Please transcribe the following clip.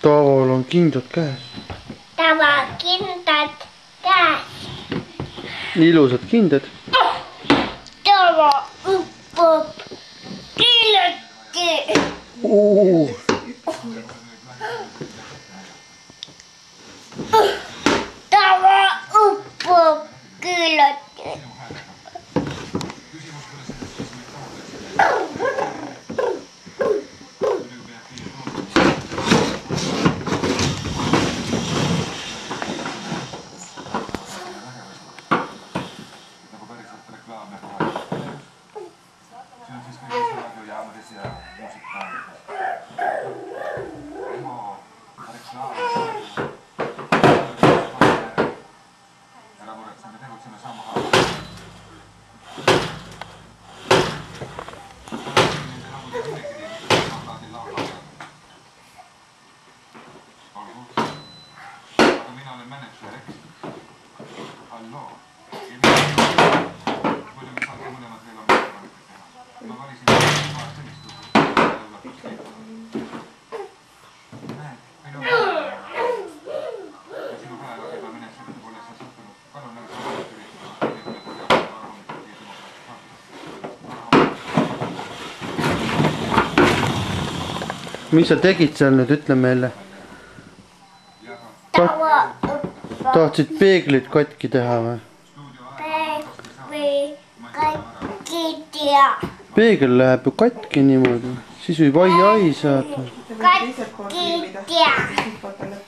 Taaval on kindad käes. Taaval kindad käes. Ilusad kindad. Taava uppab kiloti. Taava uppab kiloti. Mis sa tegid seal nüüd, ütle meile? Tahtsid peeglit katki teha või? Peegel läheb ju katki niimoodi, siis võib ai saada. Katki tea.